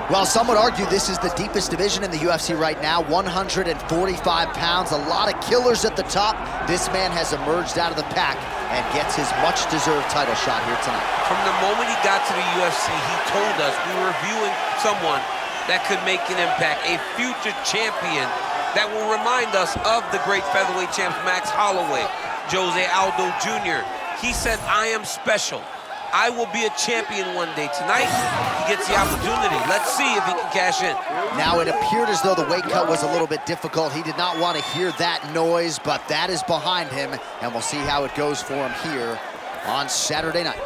Well, some would argue this is the deepest division in the UFC right now, 145 pounds, a lot of killers at the top. This man has emerged out of the pack and gets his much-deserved title shot here tonight. From the moment he got to the UFC, he told us we were viewing someone that could make an impact, a future champion that will remind us of the great featherweight champs Max Holloway, Jose Aldo Jr. He said, I am special. I will be a champion one day. Tonight, he gets the opportunity. Let's see if he can cash in. Now, it appeared as though the weight cut was a little bit difficult. He did not want to hear that noise, but that is behind him, and we'll see how it goes for him here on Saturday night.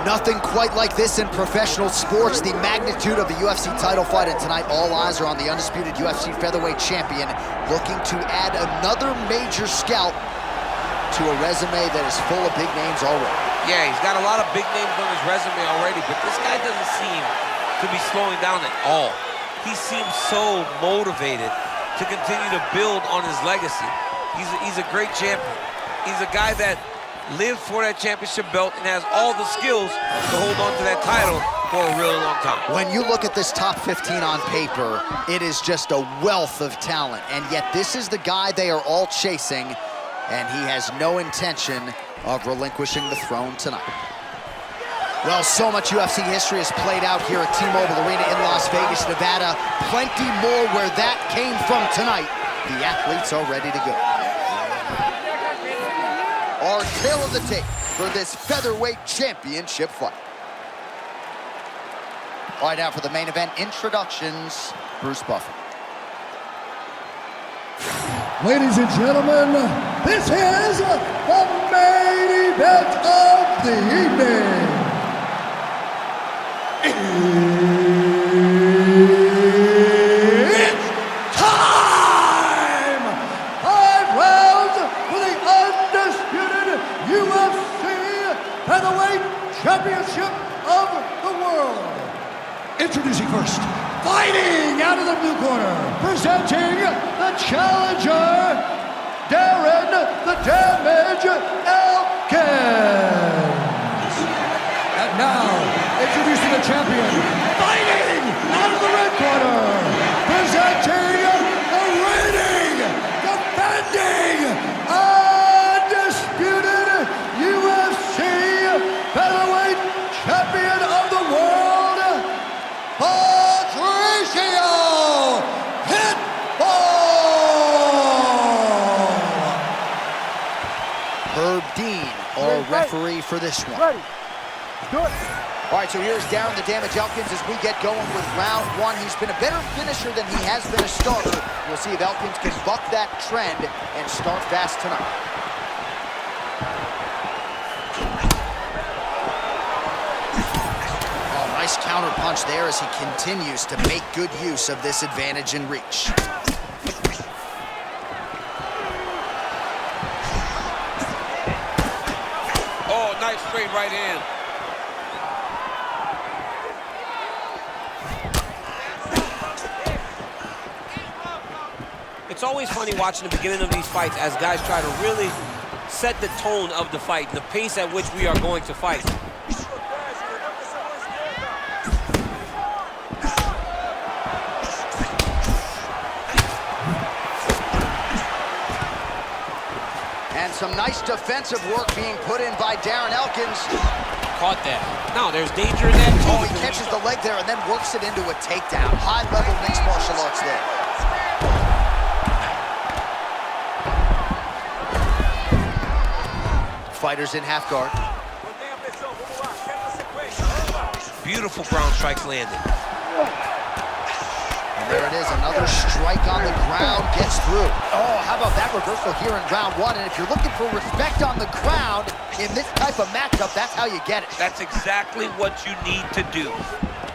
Nothing quite like this in professional sports, the magnitude of the UFC title fight, and tonight all eyes are on the undisputed UFC featherweight champion, looking to add another major scalp to a resume that is full of big names already. Yeah, he's got a lot of big names on his resume already, but this guy doesn't seem to be slowing down at all. He seems so motivated to continue to build on his legacy. He's a great champion. He's a guy that lived for that championship belt and has all the skills to hold on to that title for a really long time. When you look at this top 15 on paper, it is just a wealth of talent, and yet this is the guy they are all chasing, and he has no intention of relinquishing the throne tonight. Well, so much UFC history has played out here at T-Mobile Arena in Las Vegas, Nevada. Plenty more where that came from tonight. The athletes are ready to go. Our tail of the tape for this featherweight championship fight. All right, now for the main event introductions, Bruce Buffer. Ladies and gentlemen, this is the main event of the evening. It's time! 5 rounds for the undisputed UFC Featherweight Championship of the world. Introducing first, fighting out of the blue corner, presenting the challenger, Darren the Damage Elkins. And now, introducing the champion, fighting out of the red corner, presenting the reigning, defending, undisputed UFC Featherweight Champion of the world, Patricio Pitbull. Herb Dean, our referee for this one. Ready. Good. All right, so here's Darren the Damage Elkins as we get going with round 1. He's been a better finisher than he has been a starter. We'll see if Elkins can buck that trend and start fast tonight. Oh, nice counter punch there as he continues to make good use of this advantage in reach. Oh, nice straight right hand. It's always funny watching the beginning of these fights as guys try to really set the tone of the fight, the pace at which we are going to fight. And some nice defensive work being put in by Darren Elkins. Caught that. Now, there's danger in that too. Oh, he catches the leg there and then works it into a takedown. High-level mixed martial arts there. Fighters in half guard. Beautiful ground strike landing. And there it is, another strike on the ground, gets through. Oh, how about that reversal here in round 1? And if you're looking for respect on the ground in this type of matchup, that's how you get it. That's exactly what you need to do.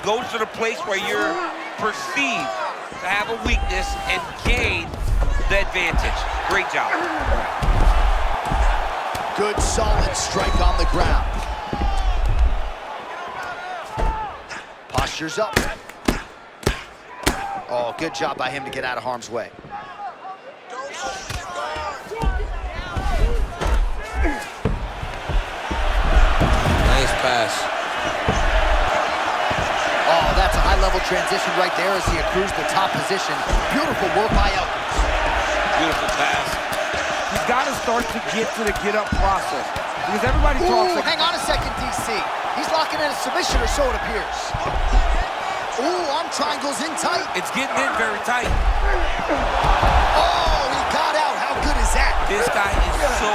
Go to the place where you're perceived to have a weakness and gain the advantage. Great job. Good, solid strike on the ground. Postures up. Oh, good job by him to get out of harm's way. Nice pass. Oh, that's a high-level transition right there as he accrues the top position. Beautiful work by Elkins. Beautiful pass. He's got to start to get to the get-up process. Because everybody talks like... Hang on a second, DC. He's locking in a submission, or so it appears. Ooh, arm triangles in tight. It's getting in very tight. Oh, he got out. How good is that? This guy is so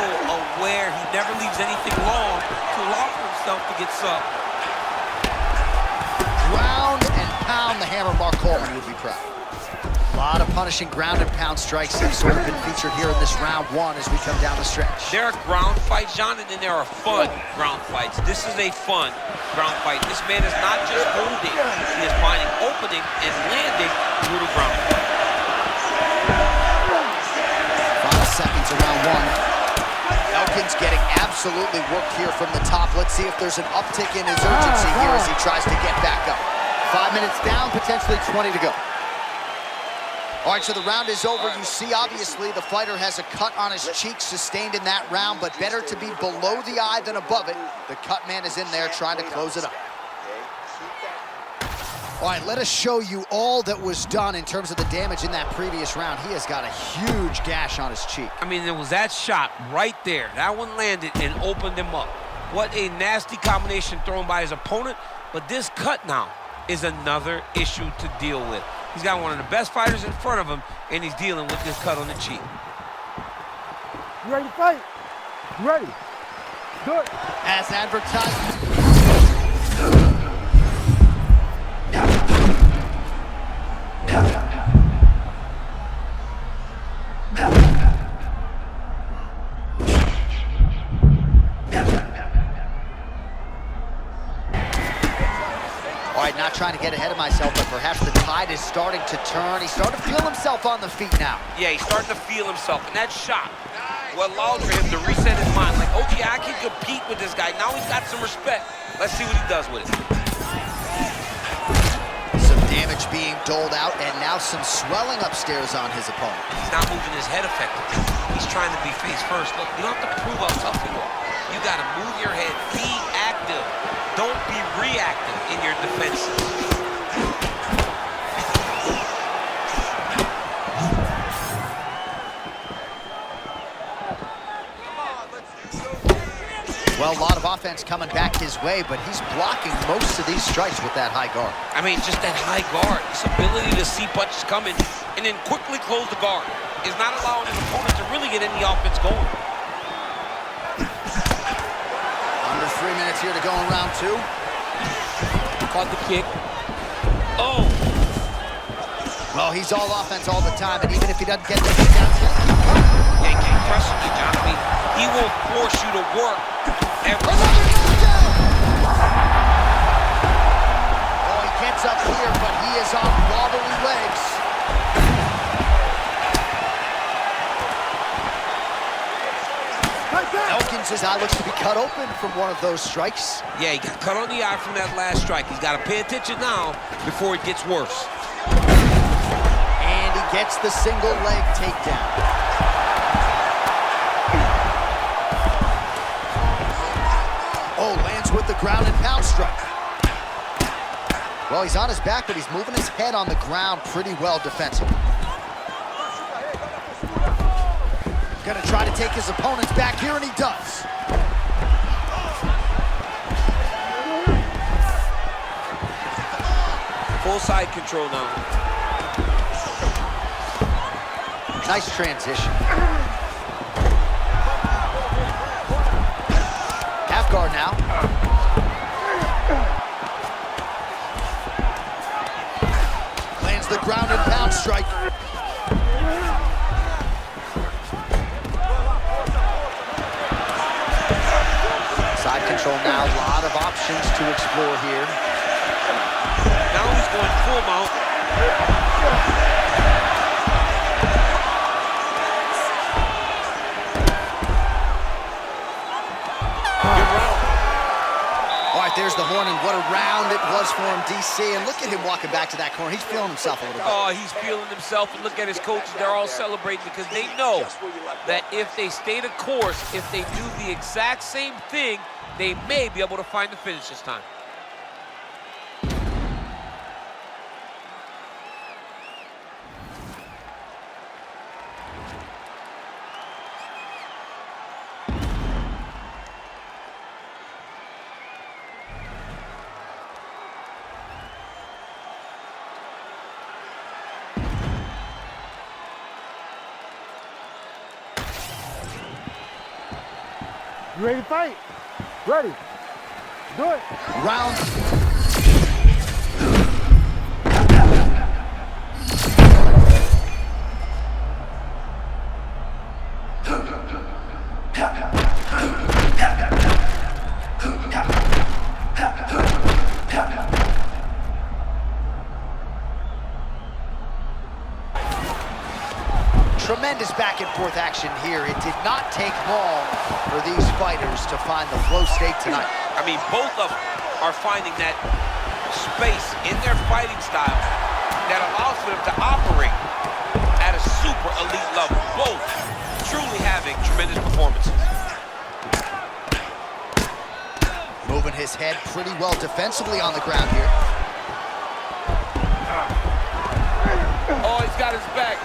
aware. He never leaves anything long to allow for himself to get subbed. Ground and pound, the hammer Mark Coleman would be proud. A lot of punishing ground and pound strikes have sort of been featured here in this round one as we come down the stretch. There are ground fights, John, and then there are fun ground fights. This is a fun ground fight. This man is not just holding, he is finding opening and landing through the ground. 5 seconds of round one. Elkins getting absolutely worked here from the top. Let's see if there's an uptick in his urgency here as he tries to get back up. 5 minutes down, potentially 20 to go. All right, so the round is over. You see, obviously, the fighter has a cut on his cheek sustained in that round, but better to be below the eye than above it. The cut man is in there trying to close it up. All right, let us show you all that was done in terms of the damage in that previous round. He has got a huge gash on his cheek. I mean, there was that shot right there. That one landed and opened him up. What a nasty combination thrown by his opponent, but this cut now is another issue to deal with. He's got one of the best fighters in front of him, and he's dealing with this cut on the cheek. You ready to fight? You ready? Good. As advertised. All right, not trying to get ahead of myself, but perhaps the tide is starting to turn. He's starting to feel himself on the feet now. Yeah, he's starting to feel himself, and that shot what allowed for him to reset his mind. Like, okay, I can compete with this guy. Now he's got some respect. Let's see what he does with it. Some damage being doled out, and now some swelling upstairs on his opponent. He's not moving his head effectively. He's trying to be face first. Look, you don't have to prove how tough you are. You got to move your head. Be active. Don't be reactive in your defenses. Well, a lot of offense coming back his way, but he's blocking most of these strikes with that high guard. I mean, just that high guard, his ability to see punches coming and then quickly close the guard is not allowing his opponent to really get any offense going. Under 3 minutes here to go in round two. Caught the kick. Oh! Well, he's all offense all the time, and even if he doesn't get the kick down, Yeah, he can't crush you, John. I mean, he will force you to work every Oh, he gets up here, but he is on wobbly legs. Elkins' eye looks to be cut open from one of those strikes. Yeah, he got cut on the eye from that last strike. He's got to pay attention now before it gets worse. And he gets the single leg takedown. Oh, lands with the ground and pound strike. Well, he's on his back, but he's moving his head on the ground pretty well defensively. Gonna try to take his opponents back here, and he does. Full side control now. Nice transition. Half guard now. Lands the ground and pound strike. Side control now, a lot of options to explore here. Now he's going full mount. there's the horn, and what a round it was for him, DC. And look at him walking back to that corner. He's feeling himself a little bit. Oh, he's feeling himself. And look at his coaches. They're all celebrating because they know that if they stay the course, if they do the exact same thing, they may be able to find the finish this time. You ready to fight? Ready. Do it. Round. Tremendous back and forth action here. It did not take long for these fighters to find the flow state tonight. I mean, both of them are finding that space in their fighting style that allows for them to operate at a super elite level. Both truly having tremendous performances. Moving his head pretty well defensively on the ground here. Oh, he's got his back.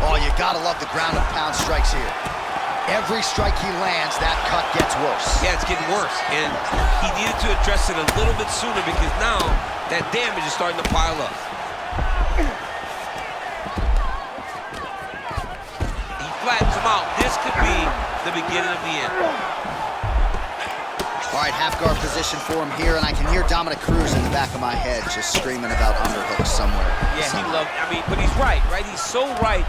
Oh, you gotta love the ground and pound strikes here. Every strike he lands, that cut gets worse. Yeah, it's getting worse. And he needed to address it a little bit sooner because now that damage is starting to pile up. He flattens him out. This could be the beginning of the end. All right, half guard position for him here, and I can hear Dominic Cruz in the back of my head just screaming about underhooks somewhere. Yeah, he loved, but he's right? He's so right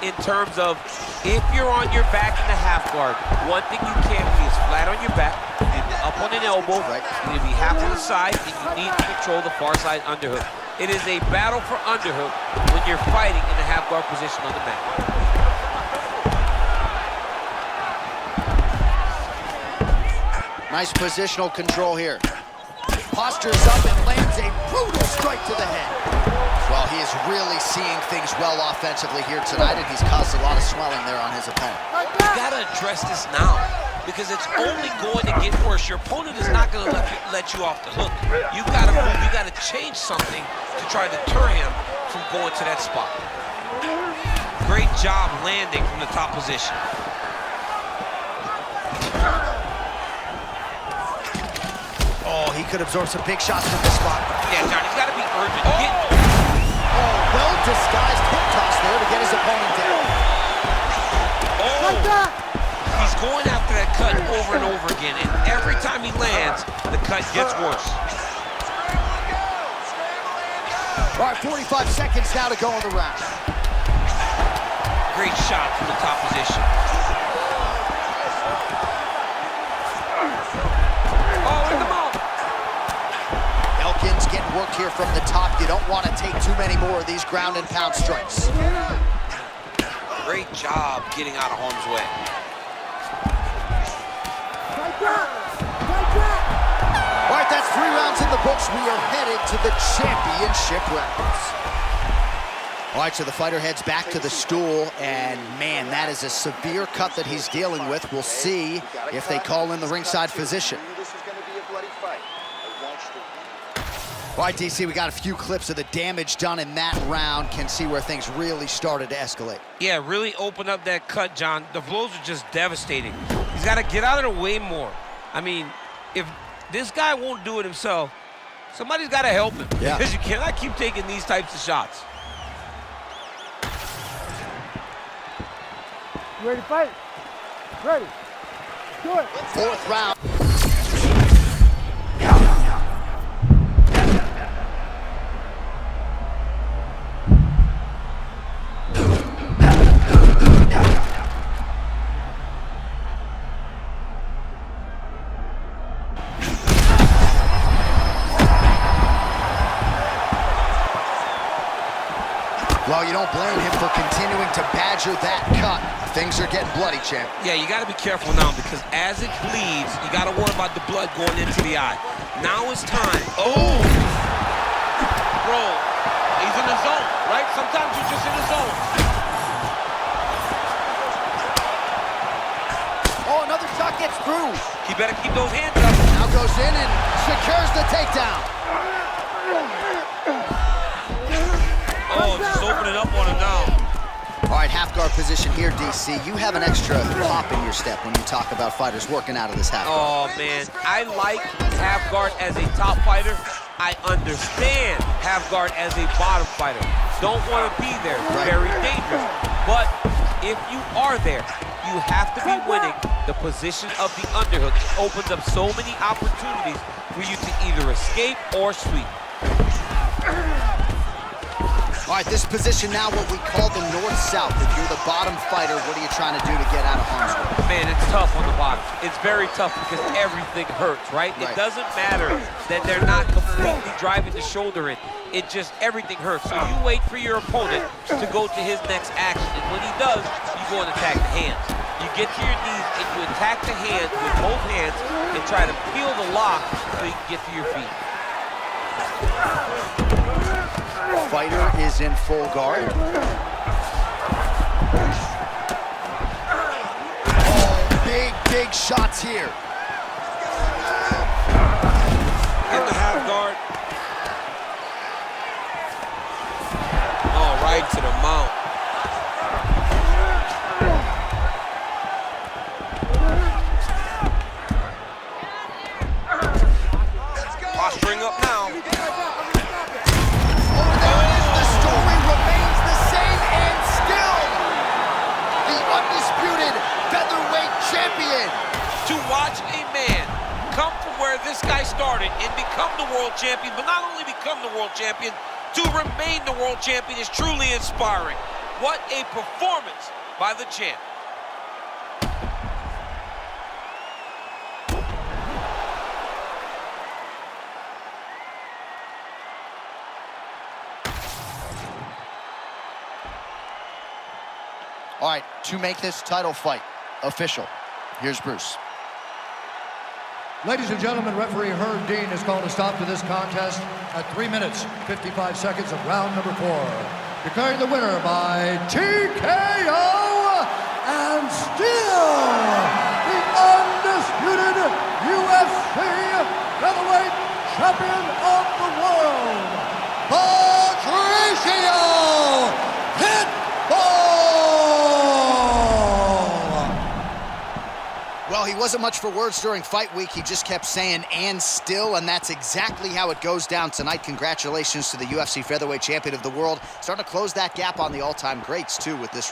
in terms of if you're on your back in the half guard, one thing you can't be is flat on your back and up on an elbow. Right. You need to be half on the side, and you need to control the far side underhook. It is a battle for underhook when you're fighting in the half guard position on the mat. Nice positional control here. Postures up and lands a brutal strike to the head. Well, he is really seeing things well offensively here tonight, and he's caused a lot of swelling there on his opponent. You gotta address this now because it's only going to get worse. Your opponent is not gonna let you off the hook. You gotta move, you gotta change something to try to deter him from going to that spot. Great job landing from the top position. Oh, he could absorb some big shots from this spot. Yeah, John, he's got to be urgent. Oh, well-disguised hip toss there to get his opponent down. Oh, he's going after that cut over and over again, and every time he lands, the cut gets worse. All right, 45 seconds now to go in the round. Great shot from the top position. Oh, in the mouth. Elkins getting worked here from the top. You don't want to take too many more of these ground and pound strikes. Great job getting out of harm's way. All right, that's 3 rounds in the books. We are headed to the championship rounds. All right, so the fighter heads back to the stool, and man, that is a severe cut that he's dealing with. We'll see if they call in the ringside physician. All right, DC, we got a few clips of the damage done in that round. Can see where things really started to escalate. Yeah, really opened up that cut, John. The blows are just devastating. He's got to get out of the way more. I mean, if this guy won't do it himself, somebody's got to help him. Yeah. Because you cannot keep taking these types of shots. You ready to fight? Ready. Do it. 4th round. Well, you don't blame him for continuing to badger that cut. Things are getting bloody, champ. Yeah, you got to be careful now because as it bleeds, you got to worry about the blood going into the eye. Now it's time. Oh! Roll. He's in the zone, right? Sometimes you're just in the zone. Oh, another shot gets through. He better keep those hands up. Now goes in and secures the takedown. Oh, just opening up on him now. All right, half guard position here, DC. You have an extra pop in your step when you talk about fighters working out of this half guard. Oh, man. I like half guard as a top fighter. I understand half guard as a bottom fighter. Don't want to be there. Right. Very dangerous. But if you are there, you have to be winning the position of the underhook. It opens up so many opportunities for you to either escape or sweep. All right, this position now what we call the north-south. If you're the bottom fighter, what are you trying to do to get out of harm's way? Man, it's tough on the bottom. It's very tough because everything hurts, right? It doesn't matter that they're not completely driving the shoulder in. It just, everything hurts. So you wait for your opponent to go to his next action. And when he does, you go and attack the hands. You get to your knees and you attack the hands with both hands and try to peel the lock so you can get to your feet. Fighter is in full guard. Oh, big shots here. In the half guard. Oh, right to the mount. Posturing up now. To watch a man come from where this guy started and become the world champion, but not only become the world champion, to remain the world champion is truly inspiring. What a performance by the champ. All right, to make this title fight official, here's Bruce. Ladies and gentlemen, referee Herb Dean has called a stop to this contest at 3 minutes, 55 seconds of round number 4. Declaring the winner by TKO and still the undisputed UFC featherweight champion of the world, Patricio Pitbull! Well, he wasn't much for words during fight week. He just kept saying, and still, and that's exactly how it goes down tonight. Congratulations to the UFC featherweight champion of the world. Starting to close that gap on the all-time greats, too, with this result.